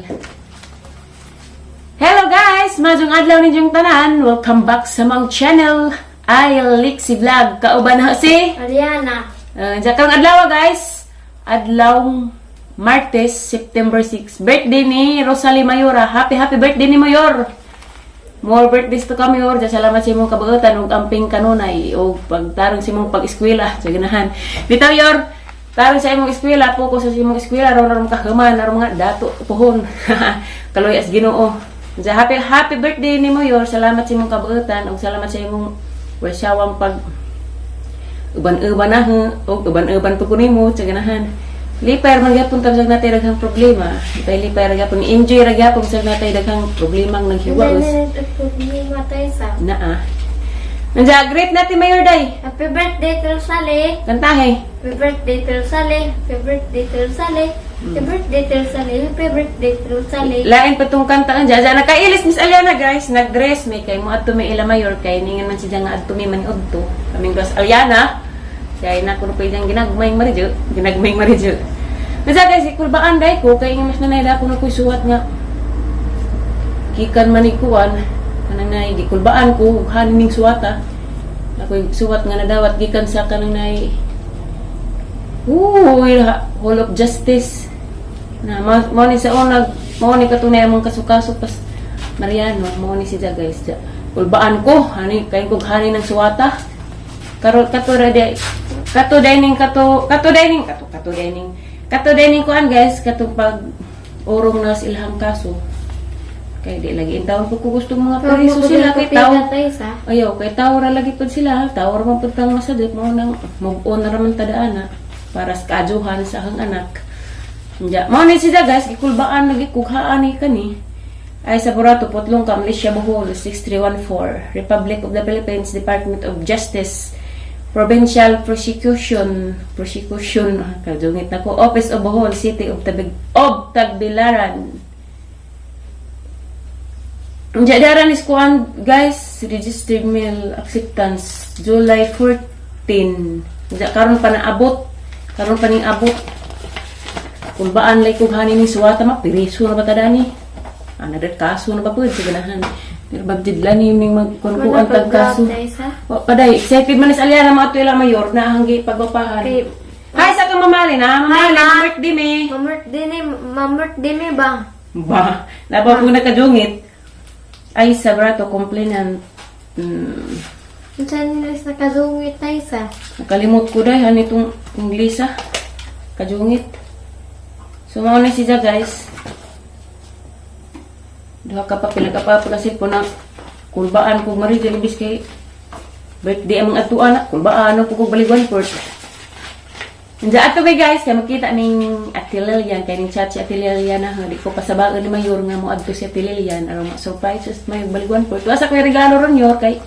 channel. Hello guys! Majong adlaw ninyong tanan. Welcome back sa mong channel. Ay, Lixie Vlog. Kauban na si Ariana. Jakang adlaw guys. Adlaw Martes, September 6. Birthday ni Rosalie Mayora. Happy birthday ni Mayor. More birthdays to come, Mayor. Salamat sa imong kabuotan ug amping kanunay o pagtarong sa imong pag-eskwela sa ganahan. Bitaw, Yor. Tarong sa imong eskwela, focus sa imong eskwela, ron kahuman, ron mga dato, puhon. Kaloy as Ginoo. Happy birthday ni Mayor. Salamat sa imong kabuotan ug salamat sa imong wasyawang pag uban-uban na ug uban-uban pud kunimo sa ganahan. Lipay man gyapon ta sa natay daghang problema. Lipay ra gyapon, enjoy ra gyapon sa natay daghang problema ang naghiwaos. Problema tayo sa. Naa. Nanja great natin Mayor Day. Happy birthday to Sally. Kantahe. Happy birthday to Sally. Happy birthday to Sally. Happy birthday to Sally. Happy birthday to Sally. Lain pa tong kanta ang jaja nakailis Miss Aliana guys, nagdress may kay mo adto may ila Mayor kay ningan man siya nga adto may manudto. Kaming Miss Aliana. Kay na kuno pwedeng ginagmayng marijo. Nasa guys, ikulbaan day ko kay mas nanay da kuno koy suwat nga kikan manikuan kanang nay gikulbaan ko haning suwata. Ako'y suwat nga nadawat gikan sa kanang nay Hall of Justice. Na mo ni sa unag mo ni katunay among kasukasok pas Mariano mo ni siya guys. Kulbaan ko hani kay kog hani ng suwata. Kato dining ko an guys kato pag urong na sa ilhang kaso kay di lagi intawon ko gusto mga pariso sila kay tao ayaw kay tao ra lagi pud sila tao ra man pud kang masadip mo nang move on na raman tadaana para sa kajuhan sa hang anak nya mo ni sila guys gikulbaan lagi kughaan ni kani ay sa Burato Putlong Malaysia Bohol 6314 Republic of the Philippines Department of Justice Provincial Prosecution kajungit na ko Office of Bohol City of Tagbilaran. Jadaran is kuan guys registered mail acceptance July 14. Karon pa ning abot. Kulbaan lay kog hani ni suwata mapiriso na batadani. Ana kaso na ba pud sa ganahan. Pero bagdidlan ning magkunkuan tag kaso. Paday excited man is Aliana mo ato ila Mayor na hanggi pagbapahan. Hi sa kang mamali na, birthday me. Birthday me ba? Ba, laba po nakajungit. Ay sa Brato complainant. Saan nila sa kazungit tayo sa? Nakalimot ko dahil itong Lisa. Kajungit. So mao na siya guys. Duha ka pa pinagapapulasin po na kulbaan kong maridyo ibis kay birthday among ato anak kulbaan ko kong baliguan port. Nja ato ba guys kaya makita ning Ate Lilian kay ning chat si Ate Lilian na di ko pasabaan ni Mayor nga mo adto si Ate Lilian aron surprises may baliguan port. Asa kay regalo ron yor kay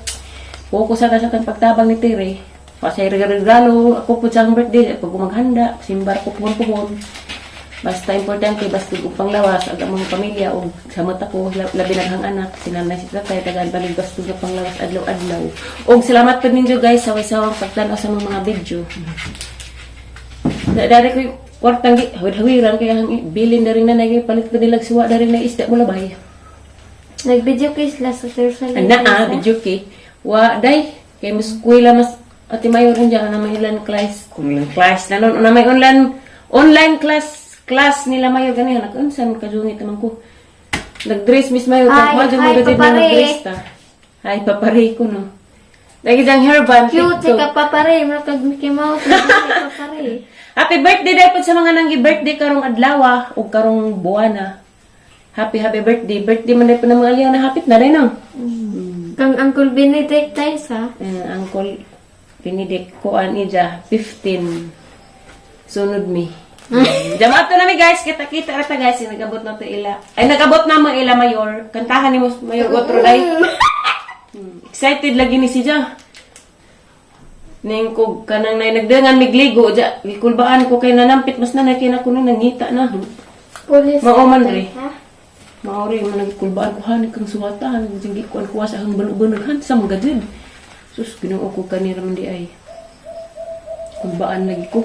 focus sa tang pagtabang ni Tere. Pasay regalo ako po sa birthday pag maghanda simbar ko puhon. Basta importante basta upang lawas ang mga pamilya o sa mata ko labi naghang anak sinanay si tatay tagaan palig basta nga panglawas adlaw-adlaw. Og salamat pud ninyo guys sa waysawang pagtan-aw sa mga video. Dari ko kwartang hawid-hawiran kaya hang bilin dari na nagay palit ko nilag suwa dari na isda mo labay. Nag-video case la sa Thursday. Video kay wa day kay mas kuila mas ati Mayor diyan na may online class na non na may online class nila Mayor ganyan nakunsan kajungit naman ko nagdress Miss Mayor kag mo gid na nagdress ta ay papare ko no lagi jang hairband cute ka papare mo kag Mickey Mouse papare. Happy birthday dai pud sa mga nanggi birthday karong adlaw ug karong buwana. Happy birthday man dai pud mga aliyan na hapit na rin no. Kang Uncle Benedict tayo sa Uncle Benedict ko an ija 15 sunod mi. Jamat to nami guys, kita rata guys, nagabot na to ila. Ay nagabot na mo ila Mayor. Kantahan ni mo Mayor otro day. Excited lagi ni siya. Ning kog kanang nay nagdangan migligo ja, gikulbaan ko kay nanampit mas nanay kay nako nangita na. Police. Mauman re. Maori man nagkulbaan ko han kang suwatan, jingi ko kuha sa hang banog-banoghan sa mga gadid. Sus Ginoo ko kanira man di ay. Kulbaan lagi ko.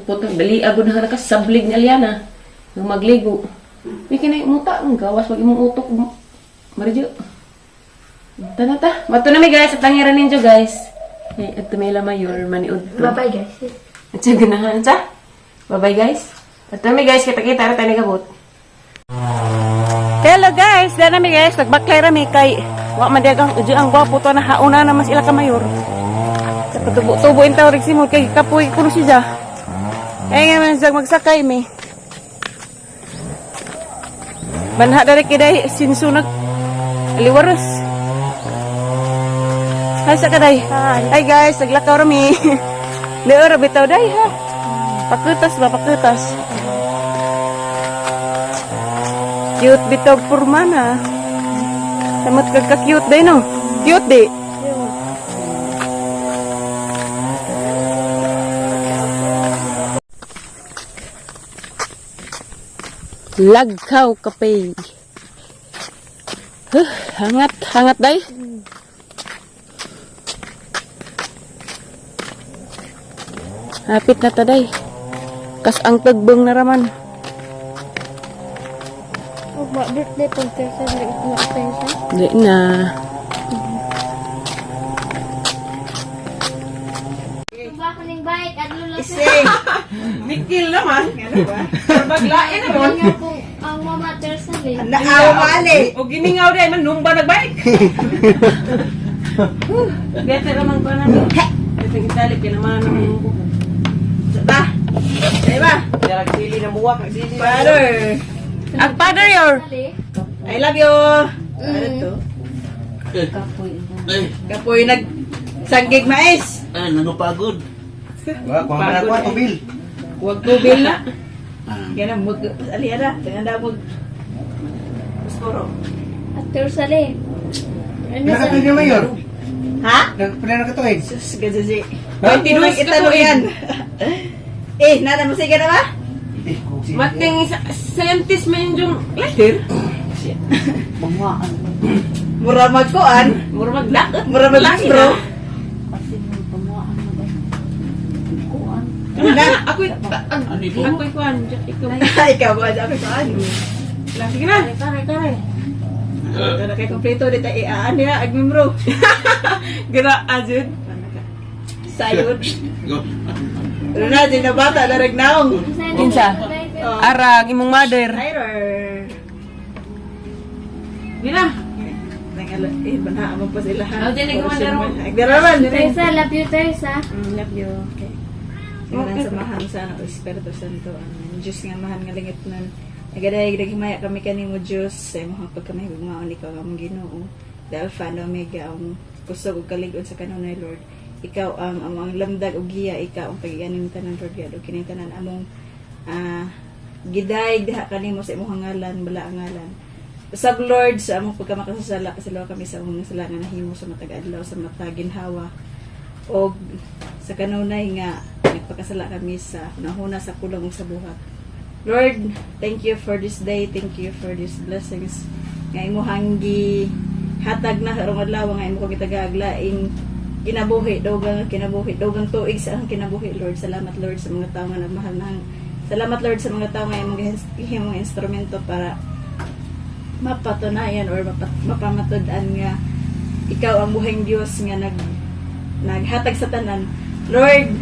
Putang dali agud na nakasablig ni Aliana. Nang magligo. Bikin na muta, ang gawas pag imong utok. Marijo. Tanata. Mato na mi guys, at langiran ninyo guys. At tumila mayor, maniud to. Bye-bye guys. At siya ganahan sa. Bye-bye guys. At mi guys, kita-kita rin tayo kabot. Hello guys, dahil nami guys, nagbaklay rami kay wa madiagang uji ang gwapo to na hauna na mas ila ka mayor. Tubo-tubo yung tawag simul kay kapoy kuno siya. Kaya nga man siya magsakay mi. Banha dari kiday sinsunag aliwaros. Hi sa kaday. Hi guys, naglakaw rami. Leor bitaw day ha. Pakutas ba pakutas. Cute bitaw purmana. Samot kagka-cute day no. Cute di. Lagkaw kape. Hangat day. Hapit na taday. Kas ang tagbang na raman. Oh, birthday pang Thursday na ito na Thursday. Di na. Ba kaning bike at lula Isi. Mikil naman. Ano ba? Baglain naman. ang mama Thursday. Naawa mali. O giningaw day man numba nagbike. Gete raman ko na. Ito italik ka naman ng buko. Ba? Diba? Darag sili na buwak, sili. Father. Ang father yor. I love you. Ano to? Kapoy nagsanggig mais. Ay, nagapagod. Wah, kuha na ko tubil. Huwag tubil na. Yan ang aliara. Tingnan daw mag... Gusto At Thursday. Ano sa... Nakatuig na mayor. Ha? Pwede na katuig. Sus, gazazi. 22 kita yan. Nada mo sige na ba? Mating scientist man yung letter. Mura magkuan. Mura maglakot. Mura maglastro. Na, ako'y Ano ito? ako'y kuhan. Ikaw. Ikaw ba? Ako kuan. Sige na. Kare. Ito na kay kompleto dito. Aan niya. Agmimro. Gira, ajud. Sayod. Ano na, di na bata, darag naong. Kinsa? Arag, imong mother. Hyrer. Gira. Banhaan mo pa sila ha. Oh, dyan, nagkumandaro. Nagdaraman. Teresa, love you Teresa. Love you. Okay. Tingnan sa mahal sa Espiritu Santo. Ang Diyos nga mahal nga lingit nun. Nagaday, naghimaya kami kanimo Diyos. Sa imong pag kami gumaon ikaw ang Ginoo. The Alpha and Omega ang kusog ug kalig-on sa kanunay Lord. Ikaw ang among lamdag ug giya, ikaw ang pagiganim tanan Lord God. Ug kining tanan among giday diha kanimo sa imong ngalan, bala ang ngalan. Usab Lord sa among pagkamakasasala, pasalaw kami sa among sala nga nahimo sa matag adlaw sa matag ginhawa. Og sa kanunay nga nagpakasala kami sa nahuna sa kulong ug sa buhat. Lord, thank you for this day. Thank you for these blessings. Nga imuhang hatag na karong adlaw nga imo ko gitagaglaing kinabuhi, dogang tuig sa ang kinabuhi, Lord. Salamat Lord sa mga tao nga nagmahal nang. Salamat Lord sa mga tao nga imong instrumento para mapatunayan or mapamatud-an nga ikaw ang buhing Dios nga naghatag sa tanan. Lord,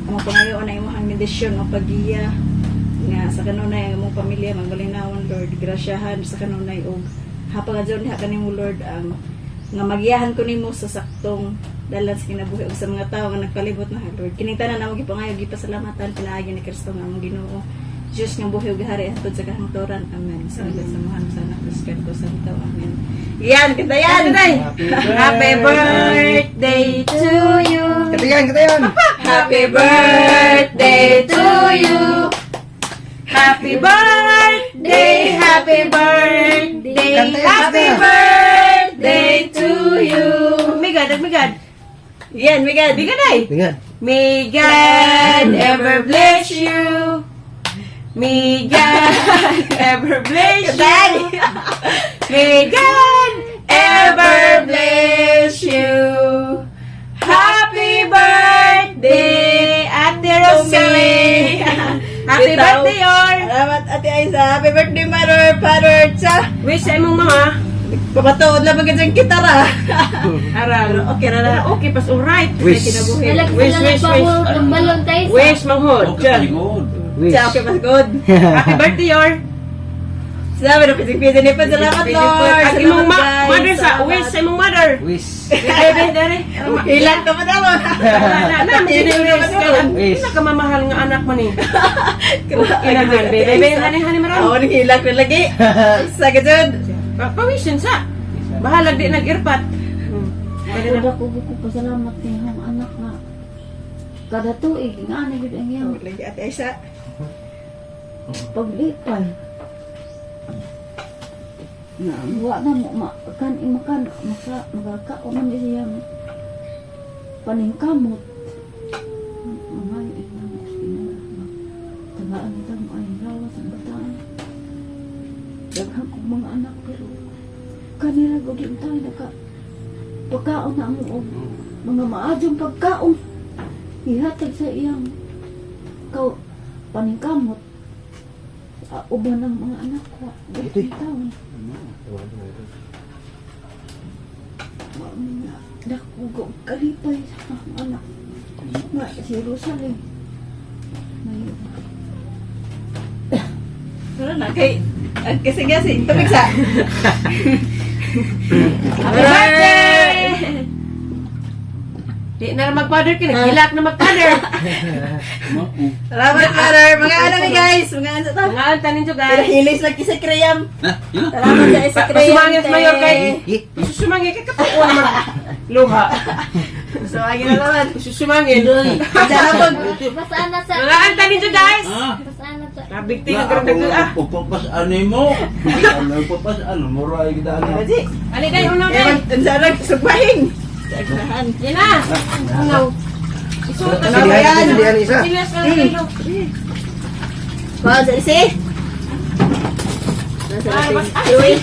ang pangayoon na imong bendisyon o pagiya nga sa kanunay ang imong pamilya magbalinawan Lord, grasyahan sa kanunay og hapagadyon diha kanimo Lord ang nga magiyahan ko nimo sa saktong dalan sa kinabuhi og sa mga tawo nga nagpalibot na Lord. Kining tanan namo gipangayo gipasalamatan pinaagi ni Kristo nga among Ginoo. Diyos nga buhi ug hari hangtod sa kahangturan. Amen. Sa ngalan sa Mahal sa Anak sa Espiritu Santo. Amen. Yan, kita yan. Happy birthday to you. Katayan. Happy birthday to you. Happy birthday, happy birthday, happy birthday to you. Migad. Yan, Migad. Tingnan. May God ever bless you. May God ever bless you. May God ever bless you. Happy birthday, Ate Rosalie. Happy birthday, Yor. Salamat Ate Aiza. Happy birthday, Mother. Father, sa. Wish sa imong mga. Papatuod lang maganda yung gitara. Aral. Okay na na. Okay, pas alright. Wish. Kinabuhi. Nalag Wish, sila wish, nagpahulog ng balon tayo. Wish, manghod. Okay, good. Wish. Sa okay, mas good. Happy birthday, Yor. Sabi na pisig-pisig ni pa. Salamat, Lord. Ang imong Salamat, guys. mother sa Salamat. wish sa imong mother. Wish. Bebe, dere. Ilan ka pa daw. Na, wish ka. Wish. Nakamamahal nga anak mo ni. Inahan, bebe, hani maram. Ako nang hilak ko lagi. Sa gajud. Pawisyon sa. Bahalag di nag-irpat. Ako ko pasalamat ni ang anak nga kada tuig nga na gid ang iyang Lagi Ate Aiza. paglipay. Na wa na mo makan imakan makaka man di siyang paningkamot. Mga inang tagaan nito mo ay lawas ang bataan. Daghang kong mga anak pero kanila ko din tayo pagkaon na ang mga maadyong pagkaon ihatag sa iyang paningkamot sa uban ng mga anak ko Ito. taon dako kalipay sa mga anak nga si Rosalie may Pero na kay kasi tubig sa. Happy birthday! Di na mag-father ka, nagkilak na mag-father. Salamat, Father. Mga ano mi guys, mga ano to. Mga altanin nyo, Pero guys. hilis lang kisa kriyam. Na, yun. Salamat sa isa kriyam. Pasumangit mayor kay. Eh, Susumangit kay kapuan naman. Luha. So, agi na naman. Susumangit. Salamat. Pasaan na sa... Mga altanin nyo, guys. Ah. Pasaan na sa... Rabig tingin ka rin ah. Pagpapas-ano mo? Ano pagpapas-ano? Muray kita ano? Haji. Ali, guys, unaw, guys. Ewan, sana sugbahing. Sagnahan. Yan na. Unaw. Isuot na Ano sa ba yan? Hindi yan isa. Silas ka na. Wow, sa isi. Nasa Ay, natin. mas- ay, Luis.